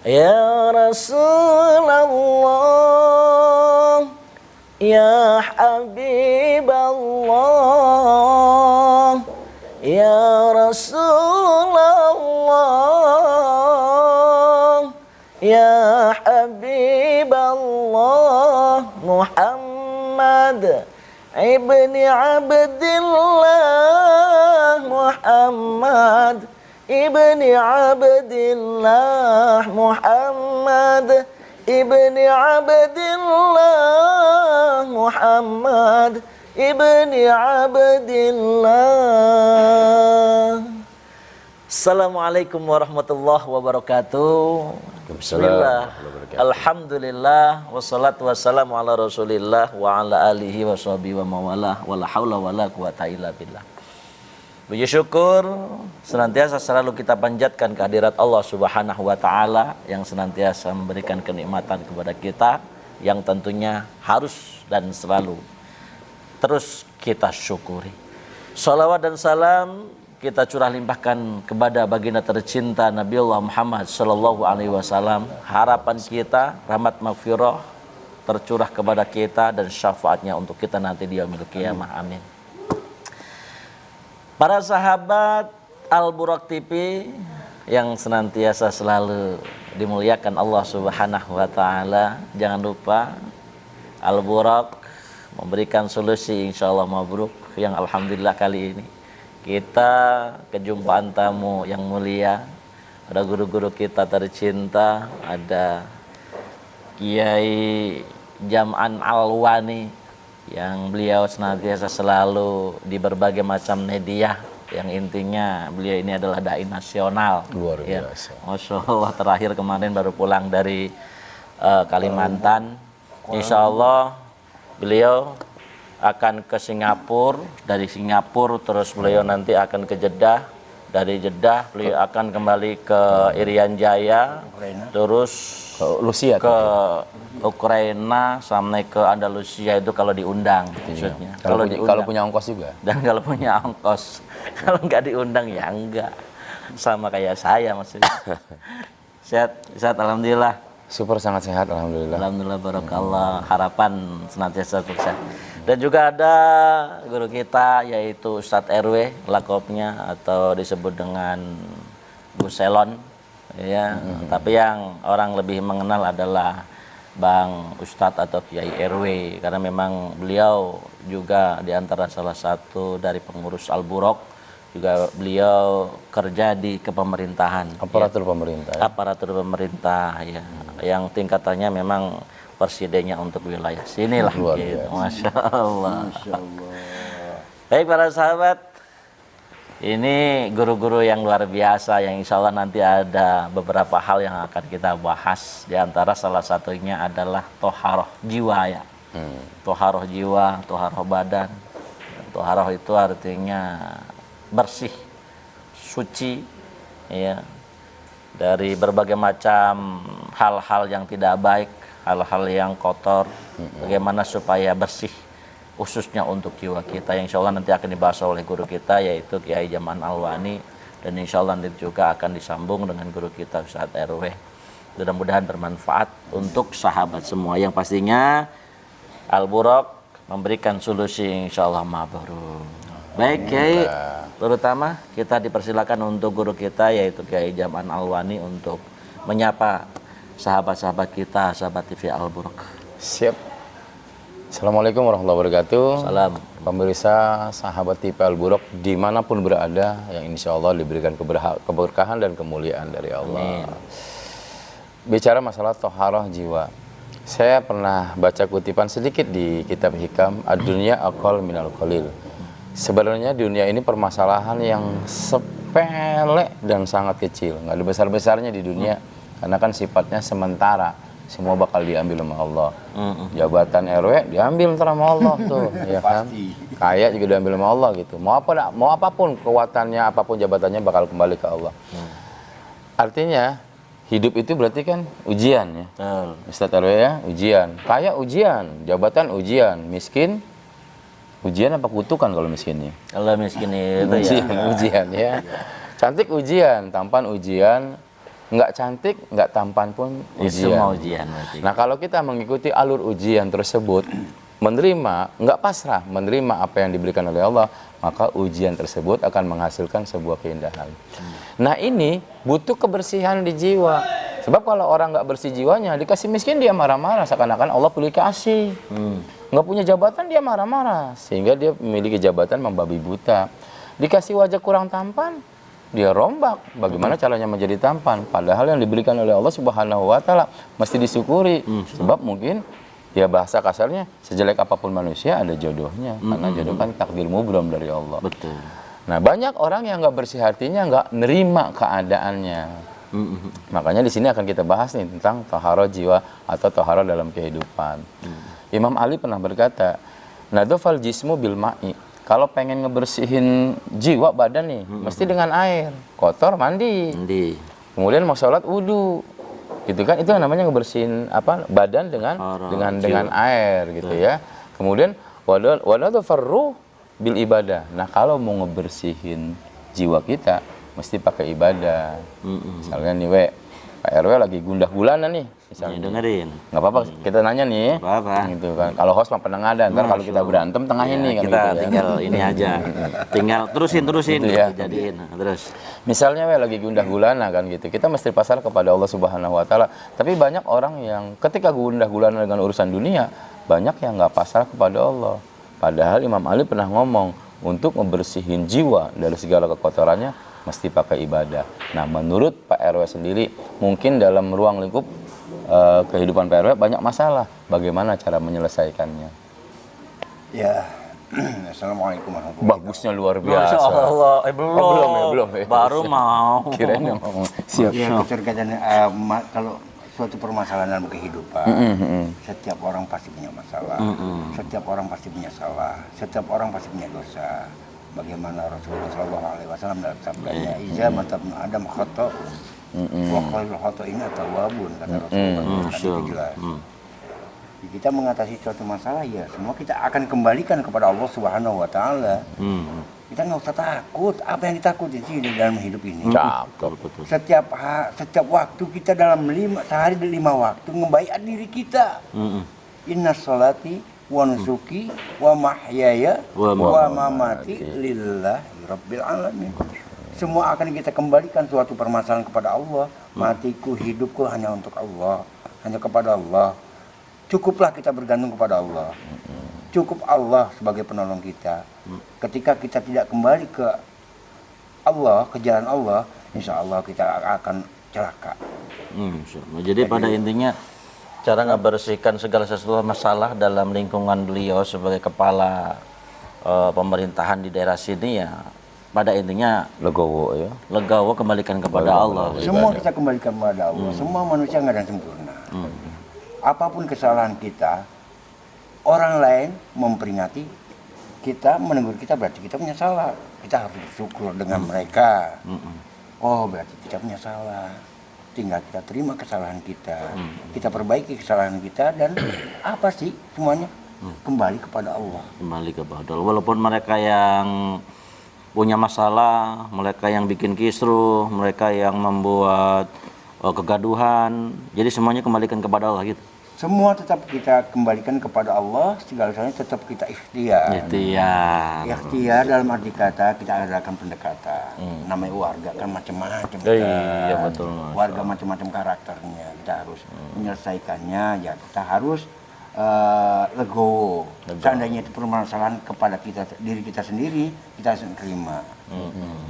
Ya Rasulullah, Ya Habiballah, Ya Rasulullah, Ya Habiballah, Muhammad ibni Abdillah, Muhammad ibni Abdillah, Muhammad ibni Abdillah, Muhammad ibni Abdillah. Assalamualaikum warahmatullahi wabarakatuh. Bismillah, alhamdulillah, wassalatu wassalamu ala rasulillah wa ala alihi wa sahbihi wa mawalah, wa la hawla wa la quwata illa billah. Puji syukur senantiasa selalu kita panjatkan kehadirat Allah Subhanahu wa taala yang senantiasa memberikan kenikmatan kepada kita yang tentunya harus dan selalu terus kita syukuri. Salawat dan salam kita curah limpahkan kepada baginda tercinta Nabiullah Muhammad sallallahu alaihi wasallam. Harapan kita rahmat maghfirah tercurah kepada kita dan syafaatnya untuk kita nanti di yaumil qiyamah. Amin. Para sahabat Al-Buraq TV yang senantiasa selalu dimuliakan Allah Subhanahu wa taala, jangan lupa Al-Buraq memberikan solusi insyaallah mabruk yang alhamdulillah kali ini kita kejumpaan tamu yang mulia. Ada guru-guru kita tercinta, ada Kiai Jam'an Alwani yang beliau senantiasa selalu di berbagai macam media, yang intinya beliau ini adalah dai nasional. Luar biasa. Ya, Masya Allah, terakhir kemarin baru pulang dari Kalimantan. Insya Allah beliau akan ke Singapura, dari Singapura terus beliau nanti akan ke Jeddah, dari Jeddah beliau akan kembali ke Irian Jaya, terus Rusia ke Ukraina sampai ke Andalusia itu kalau diundang maksudnya. Kalau punya ongkos juga. Dan kalau punya ongkos. Kalau nggak diundang ya enggak. Sama kayak saya maksudnya. Sehat alhamdulillah. Super, sangat sehat alhamdulillah. Alhamdulillah barakallah. Harapan senantiasa sukses. Dan juga ada guru kita yaitu Ustadz RW lakopnya atau disebut dengan Bu Selon. Ya, tapi yang orang lebih mengenal adalah Bang Ustadz atau Kiai RW, karena memang beliau juga diantara salah satu dari pengurus Al-Buraq, juga beliau kerja di kepemerintahan, aparatur ya. Pemerintah ya? Aparatur pemerintah ya, yang tingkatannya memang presidennya untuk wilayah sinilah gitu. Masya Allah. Baik para sahabat, ini guru-guru yang luar biasa yang insya Allah nanti ada beberapa hal yang akan kita bahas. Di antara salah satunya adalah toharoh jiwa ya. Toharoh jiwa, toharoh badan. Toharoh itu artinya bersih, suci ya, dari berbagai macam hal-hal yang tidak baik, hal-hal yang kotor. Bagaimana supaya bersih, khususnya untuk jiwa kita, yang insya Allah nanti akan dibahas oleh guru kita yaitu Kiai Jam'an Alwani, dan insya Allah nanti juga akan disambung dengan guru kita Ustadz RW. Mudah-mudahan bermanfaat untuk sahabat semua, yang pastinya Al-Buraq memberikan solusi insya Allah mabrur. Baik Kiai, terutama kita dipersilakan untuk guru kita yaitu Kiai Jam'an Alwani untuk menyapa sahabat-sahabat kita, sahabat TV Al-Buraq. Siap. Assalamualaikum warahmatullahi wabarakatuh. Salam. Pemirsa sahabat TV Al-Buraq dimanapun berada, yang insya Allah diberikan keberkahan dan kemuliaan dari Allah. Amin. Bicara masalah toharoh jiwa, saya pernah baca kutipan sedikit di kitab Hikam, ad-dunya aqall minal qalil. Sebenarnya dunia ini permasalahan yang sepele dan sangat kecil, nggak ada besar-besarnya di dunia, karena kan sifatnya sementara. Semua bakal diambil sama Allah. Jabatan RW diambil sama Allah tuh, ya kan? Kaya juga diambil sama Allah gitu. Mau apapun kekuatannya, apapun jabatannya bakal kembali ke Allah. Artinya hidup itu berarti kan ujian ya. Ustaz RW ya, ujian. Kaya ujian, jabatan ujian, miskin ujian apa kutukan kalau miskinnya? Kalau miskin itu ujian ya. Cantik ujian, tampan ujian, nggak cantik, nggak tampan pun ujian. Semua ujian berarti. Nah, kalau kita mengikuti alur ujian tersebut, menerima, nggak pasrah, menerima apa yang diberikan oleh Allah, maka ujian tersebut akan menghasilkan sebuah keindahan. Nah, ini butuh kebersihan di jiwa. Sebab kalau orang nggak bersih jiwanya, dikasih miskin dia marah-marah, seakan-akan Allah pilih kasih. Nggak punya jabatan dia marah-marah, sehingga dia memiliki jabatan membabi buta. Dikasih wajah kurang tampan, dia rombak. Bagaimana caranya menjadi tampan? Padahal yang diberikan oleh Allah Subhanahu wa Ta'ala mesti disyukuri. Sebab mungkin ya bahasa kasarnya, sejelek apapun manusia ada jodohnya. Karena jodoh kan takdir mubram dari Allah. Betul. Nah, banyak orang yang nggak bersih hatinya, nggak nerima keadaannya. Makanya di sini akan kita bahas nih tentang taharah jiwa atau taharah dalam kehidupan. Imam Ali pernah berkata, nadofal jismu bil ma'i. Kalau pengen ngebersihin jiwa badan nih, mesti dengan air. Kotor mandi. Kemudian mau sholat wudu. Gitu kan, itu namanya ngebersihin apa badan dengan air gitu ya. Kemudian wadadofar ruh bil ibadah. Nah, kalau mau ngebersihin jiwa kita mesti pakai ibadah. Misalnya nih, Pak RW lagi gundah gulana nih, misalnya. Dengerin. Nggak apa-apa, kita nanya nih. Apa-apa. Gitu kan. Kalau host mah pernah ngada, ntar kalau kita berantem tengahin nih kan Kita gitu ya. tinggal ini aja. Tinggal terusin Gitu ya. jadiin. Nah, terus. Misalnya lagi gundah gulana kan gitu. Kita mesti pasrah kepada Allah Subhanahu wa Ta'ala. Tapi banyak orang yang ketika gundah gulana dengan urusan dunia, banyak yang nggak pasrah kepada Allah. Padahal Imam Ali pernah ngomong, untuk membersihin jiwa dari segala kekotorannya mesti pakai ibadah. Nah, menurut Pak RW sendiri, mungkin dalam ruang lingkup kehidupan Pak RW banyak masalah. Bagaimana cara menyelesaikannya? Ya, Assalamualaikum warahmatullahi wabarakatuh. Bagusnya luar biasa. Masya Allah. belum ya. Baru mau. Kirain yang ngomong. Siap. Ya, keterkaitan kalau suatu permasalahan dalam kehidupan, setiap orang pasti punya masalah, setiap orang pasti punya salah, setiap orang pasti punya dosa. Bagaimana Rasulullah SAW dalam sabdanya, "Iza matabnu Adam khata, wa khairul khata'in at-tawwabun," kata Rasulullah. Itu jelas. Kita mengatasi suatu masalah, ya semua kita akan kembalikan kepada Allah Subhanahu wa Ta'ala. Kita nggak usah takut. Apa yang ditakuti sih dalam hidup ini? Betul. Setiap waktu kita dalam sehari 5 waktu ngebaiat diri kita. Inna sholati wa nusuki wa mahyaya wa mamati lillahi rabbil alamin. Semua akan kita kembalikan suatu permasalahan kepada Allah. Matiku, hidupku hanya untuk Allah, hanya kepada Allah. Cukuplah kita bergantung kepada Allah. Cukup Allah sebagai penolong kita. Ketika kita tidak kembali ke Allah, ke jalan Allah, insya Allah kita akan celaka. Jadi pada intinya cara ngebersihkan segala sesuatu masalah dalam lingkungan beliau sebagai kepala pemerintahan di daerah sini, ya pada intinya legowo kembalikan kepada Allah. Semua kita kembalikan kepada Allah. Semua manusia nggak ada yang sempurna. Apapun kesalahan kita, orang lain memperingati kita, menegur kita, berarti kita punya salah. Kita harus bersyukur dengan mereka. Oh, berarti kita punya salah. Tinggal kita terima kesalahan kita, kita perbaiki kesalahan kita, dan apa sih semuanya kembali kepada Allah. Kembali kepada Allah. Walaupun mereka yang punya masalah, mereka yang bikin kisruh, mereka yang membuat kegaduhan, jadi semuanya kembalikan kepada Allah gitu. Semua tetap kita kembalikan kepada Allah, segala sesuatu tetap kita ikhtiar. Ikhtiar dalam arti kata kita adakan pendekatan. Namanya warga kan macam-macam. Iya, betul. Warga macam-macam karakternya. Kita harus menyelesaikannya. Ya kita harus legowo. Seandainya itu permasalahan kepada diri kita sendiri, kita harus terima.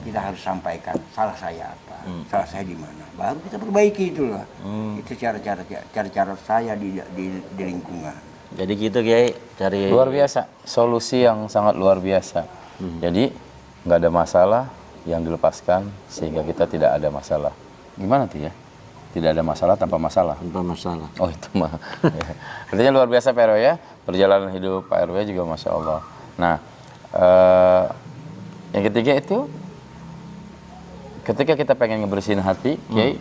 Kita harus sampaikan salah saya apa, salah saya di mana. Baru kita perbaiki itulah. Itu cara-cara saya di lingkungan. Jadi gitu Kiai, cari luar biasa, solusi yang sangat luar biasa. Jadi nggak ada masalah yang dilepaskan sehingga kita tidak ada masalah. Gimana tuh ya? Tidak ada masalah tanpa masalah. Tanpa masalah. Oh itu mah. Artinya luar biasa Pak RW ya. Perjalanan hidup Pak RW juga Masya Allah. Nah, yang ketiga itu, ketika kita pengen ngebersihin hati, Kiai,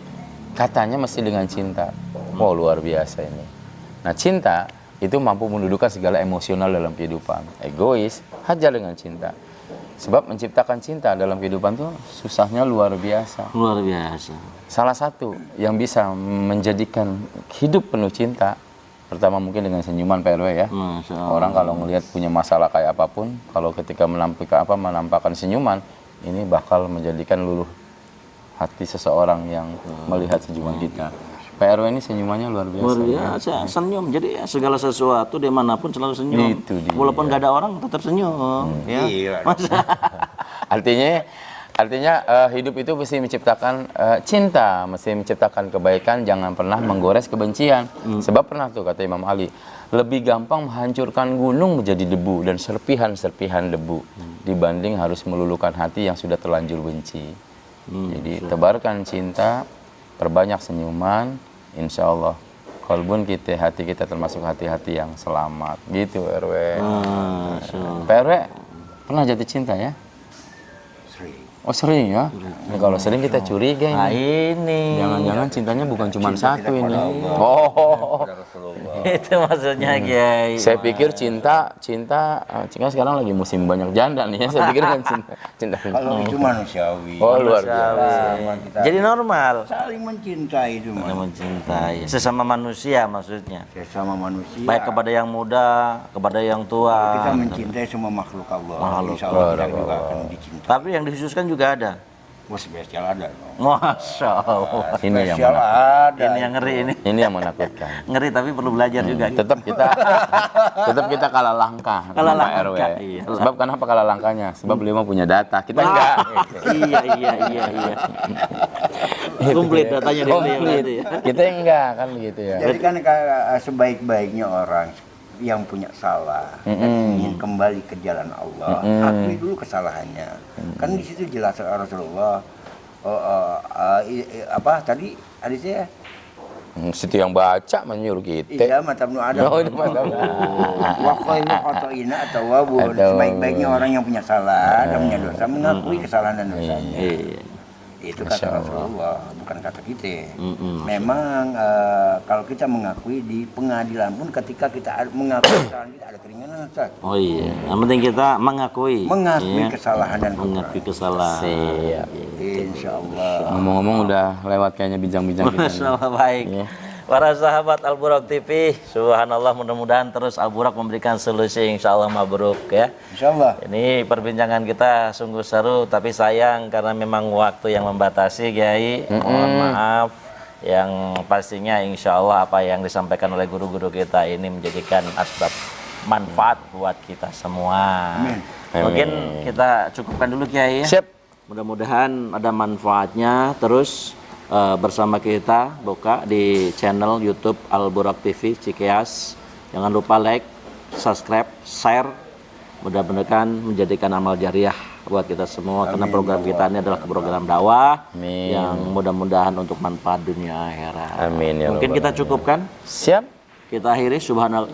katanya mesti dengan cinta. Wow, luar biasa ini. Nah, cinta itu mampu mendudukan segala emosional dalam kehidupan. Egois, hajar dengan cinta. Sebab menciptakan cinta dalam kehidupan tuh susahnya luar biasa. Luar biasa. Salah satu yang bisa menjadikan hidup penuh cinta, pertama mungkin dengan senyuman Pak RW ya. Masya Allah. Orang kalau ngelihat punya masalah kayak apapun, kalau ketika menampakkan senyuman, ini bakal menjadikan luluh hati seseorang yang melihat senyuman kita. Pak RW ini senyumannya luar biasa. Luar biasa, senyum. Jadi ya, segala sesuatu dimanapun selalu senyum. Itu dia. Walaupun gak ada orang tetap senyum. Ya. Iya. Artinya hidup itu mesti menciptakan cinta, mesti menciptakan kebaikan, jangan pernah menggores kebencian. Sebab pernah tuh kata Imam Ali, lebih gampang menghancurkan gunung menjadi debu dan serpihan-serpihan debu dibanding harus meluluhkan hati yang sudah terlanjur benci. Jadi tebarkan cinta, perbanyak senyuman, insya Allah kalbun kita, hati kita termasuk hati-hati yang selamat. Gitu RW. Pak RW pernah jatuh cinta ya? Sering. Oh sering ya? Nah, kalau sering kita curiga Nah ini. ini. Jangan-jangan cintanya bukan cuma Cinta satu kita ini. kepada Allah, Oh, kepada Rasulullah. Itu maksudnya Kiai. saya pikir cinta sekarang lagi musim banyak janda nih ya. Saya pikir kan cinta. Kalau itu manusiawi. Oh luar biasa. Sama kita Jadi normal. saling mencintai itu Yang Mas. mencintai sesama manusia maksudnya. Sesama manusia. Baik kepada yang muda, kepada yang tua. Kita mencintai semua makhluk Allah. Makhluk Insya Allah kita juga akan dicintai. Tapi yang dikhususkan juga ada. Wah, spesial ada dong. Masya Allah. Ini yang Spesial ada. Ini yang ngeri ini. Ini yang menakutkan. Ngeri tapi perlu belajar juga. Tetap kita kalah langkah Kalah dengan Pak RW. langkah, iya. Sebab kenapa kalah langkahnya? Sebab beliau mah punya data, kita enggak. Iya. Komplit datanya dia beliau nanti ya. Kita enggak kan begitu ya. Jadi kan sebaik-baiknya orang yang punya salah dan ingin kembali ke jalan Allah, akui dulu kesalahannya. Kan di situ jelas Rasulullah apa tadi hadisnya? Situ yang baca menyuruh kita. Iya, mata nu ada. Oh, itu mata. Wa khairu khotoina atau wabun. Sebaik-baiknya orang yang punya salah dan punya dosa mengakui kesalahan dan dosanya. Iya. Itu kata Rasulullah, bukan kata kita. Memang kalau kita mengakui di pengadilan pun ketika kita mengakui kesalahan kita ada keringanan Ustaz. Oh iya. Yang penting kita mengakui. Mengakui ya. kesalahan dan Mengakui kesalahan. Siap. Insya Allah. Ngomong-ngomong udah lewat kayaknya bincang-bincang kita. Masya Allah baik. Para sahabat Al-Buraq TV, subhanallah mudah-mudahan terus Al-Buraq memberikan solusi insya Allah mabruk ya. Insya Allah. Ini perbincangan kita sungguh seru, tapi sayang karena memang waktu yang membatasi, Kiai. Mohon maaf. Yang pastinya insya Allah apa yang disampaikan oleh guru-guru kita ini menjadikan asbab manfaat buat kita semua. Amin. Mungkin kita cukupkan dulu, Kiai ya. Siap. Mudah-mudahan ada manfaatnya. Terus bersama kita buka di channel YouTube Al-Buraq TV Cikeas. Jangan lupa like, subscribe, share. Mudah-mudahan menjadikan amal jariah buat kita semua. Karena program kita ini adalah program dakwah yang mudah-mudahan untuk manfaat dunia akhirat. Amin ya Mungkin Rabbal kita cukupkan. Siap. Kita akhiri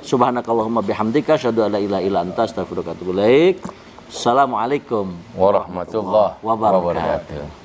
subhanakallahumma bihamdika asyhadu an la ilaha illa anta astaghfiruka wa atubu ilaik. Assalamualaikum Warahmatullahi wabarakatuh.